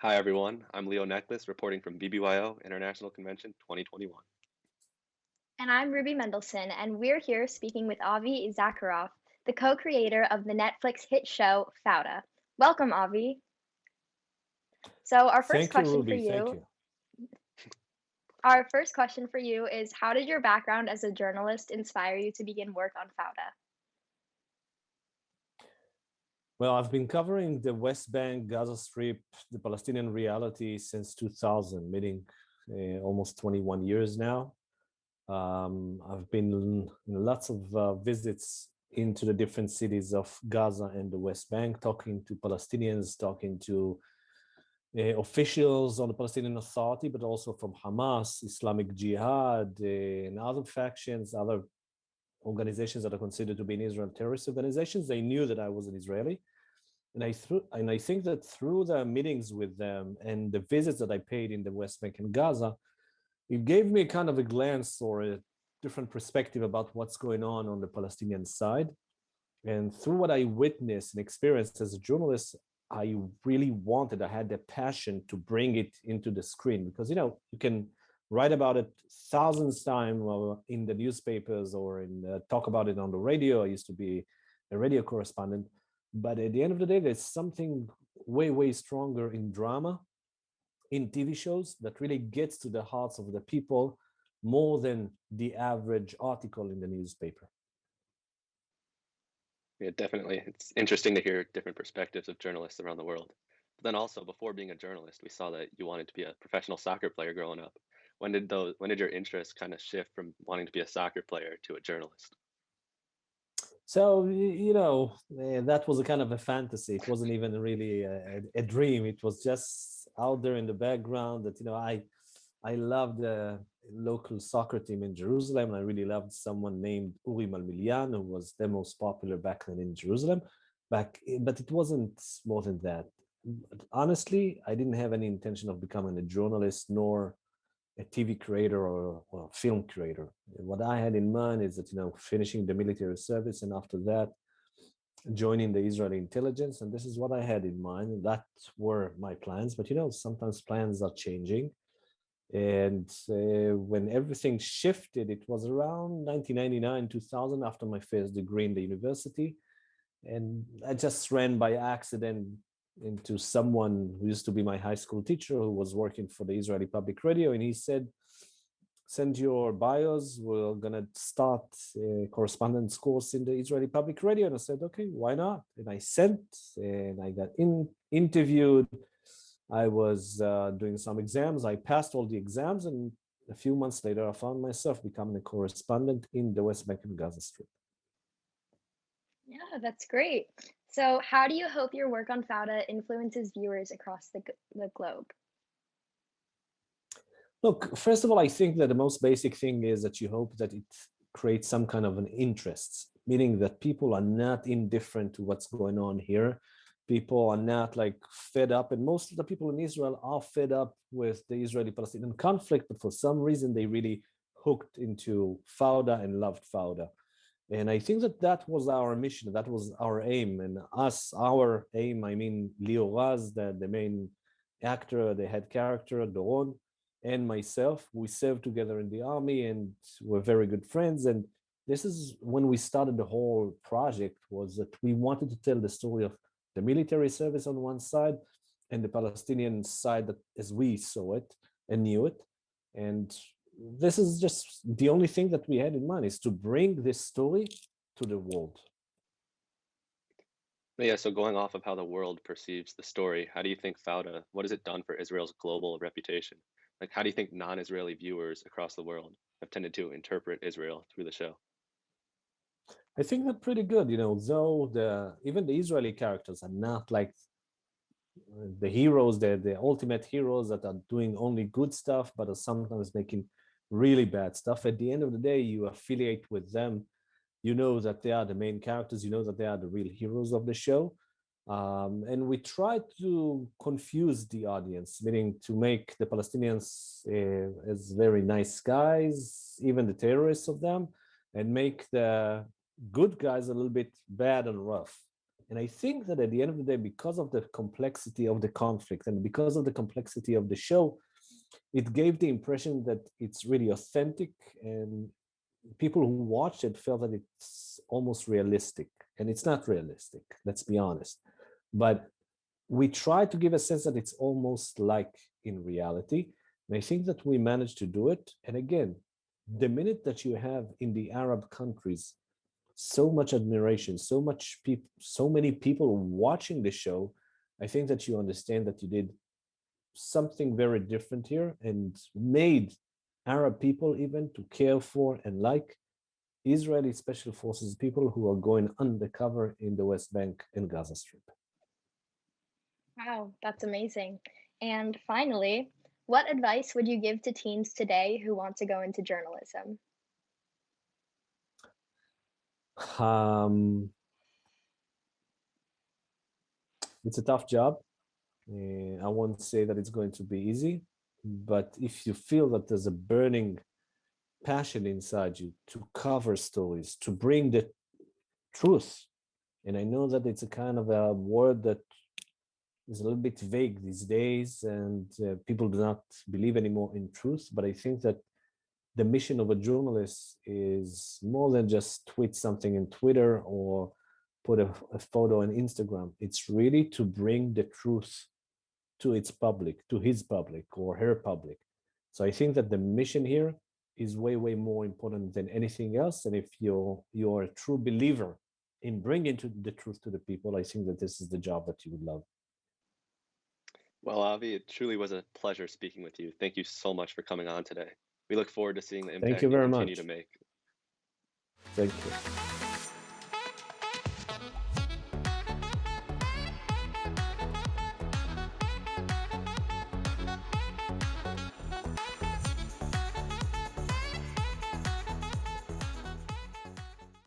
Hi, everyone. I'm Leo Necheles, reporting from BBYO International Convention 2021. And I'm Ruby Mendelson, and we're here speaking with Avi Issacharoff, the co-creator of the Netflix hit show Fauda. Welcome, Avi. So our first Thank you, question for Ruby. Thank you, you. our first question for you is how did your background as a journalist inspire you to begin work on Fauda? Well, I've been covering the West Bank, Gaza Strip, the Palestinian reality since 2000, meaning almost 21 years now. I've been in lots of visits into the different cities of Gaza and the West Bank, talking to Palestinians, talking to officials on the Palestinian Authority, but also from Hamas, Islamic Jihad, and other factions, other organizations that are considered to be in Israel terrorist organizations. They knew that I was an Israeli. And I think that through the meetings with them and the visits that I paid in the West Bank and Gaza, it gave me kind of a glance or a different perspective about what's going on the Palestinian side. And through what I witnessed and experienced as a journalist, I had the passion to bring it into the screen because, you can write about it thousands of times in the newspapers or talk about it on the radio. I used to be a radio correspondent. But at the end of the day, there's something way, way stronger in drama, in TV shows that really gets to the hearts of the people more than the average article in the newspaper. Yeah, definitely. It's interesting to hear different perspectives of journalists around the world. But then also, before being a journalist, we saw that you wanted to be a professional soccer player growing up. When did your interest kind of shift from wanting to be a soccer player to a journalist? So, that was a kind of a fantasy. It wasn't even really a dream. It was just out there in the background that, I loved the local soccer team in Jerusalem. I really loved someone named Uri Malmilian, who was the most popular back then in Jerusalem. But it wasn't more than that. Honestly, I didn't have any intention of becoming a journalist nor a TV creator or a film creator. What I had in mind is that, finishing the military service and after that, joining the Israeli intelligence. And this is what I had in mind. And that were my plans. But, sometimes plans are changing. And when everything shifted, it was around 1999, 2000, after my first degree in the university. And I just ran by accident into someone who used to be my high school teacher who was working for the Israeli Public Radio. And he said, send your bios. We're going to start a correspondence course in the Israeli Public Radio. And I said, okay, why not? And I sent and I got interviewed. I was doing some exams. I passed all the exams. And a few months later, I found myself becoming a correspondent in the West Bank and Gaza Strip. Yeah, that's great. So how do you hope your work on Fauda influences viewers across the globe? Look, first of all, I think that the most basic thing is that you hope that it creates some kind of an interest, meaning that people are not indifferent to what's going on here. People are not like fed up, and most of the people in Israel are fed up with the Israeli-Palestinian conflict, but for some reason they really hooked into Fauda and loved Fauda. And I think that was our mission, that was our aim. And our aim, I mean, Leo Raz, the main actor, the head character, Doron, and myself, we served together in the army and we're very good friends. And this is when we started the whole project, was that we wanted to tell the story of the military service on one side and the Palestinian side that as we saw it and knew it. And this is just the only thing that we had in mind, is to bring this story to the world. But yeah, so going off of how the world perceives the story, how do you think Fauda, what has it done for Israel's global reputation? Like, how do you think non-Israeli viewers across the world have tended to interpret Israel through the show? I think they're pretty good, though even the Israeli characters are not like the heroes, the ultimate heroes that are doing only good stuff, but are sometimes making really bad stuff. At the end of the day, you affiliate with them. You know that they are the main characters. You know that they are the real heroes of the show. And we try to confuse the audience, meaning to make the Palestinians as very nice guys, even the terrorists of them, and make the good guys a little bit bad and rough. And I think that at the end of the day, because of the complexity of the conflict and because of the complexity of the show, it gave the impression that it's really authentic, and people who watched it felt that it's almost realistic. And it's not realistic, let's be honest. But we try to give a sense that it's almost like in reality. And I think that we managed to do it. And again, the minute that you have in the Arab countries so much admiration, so much people, so many people watching the show, I think that you understand that you did something very different here and made Arab people even to care for and like Israeli special forces, people who are going undercover in the West Bank and Gaza Strip. Wow, that's amazing. And finally, what advice would you give to teens today who want to go into journalism? Um, it's a tough job. I won't say that it's going to be easy, but if you feel that there's a burning passion inside you to cover stories, to bring the truth, and I know that it's a kind of a word that is a little bit vague these days, and people do not believe anymore in truth, but I think that the mission of a journalist is more than just tweet something in Twitter or put a photo on Instagram. It's really to bring the truth to its public, to his public or her public. So I think that the mission here is way, way more important than anything else. And if you're a true believer in bringing the truth to the people, I think that this is the job that you would love. Well, Avi, it truly was a pleasure speaking with you. Thank you so much for coming on today. We look forward to seeing the Thank you impact you very continue to much. make. Thank you.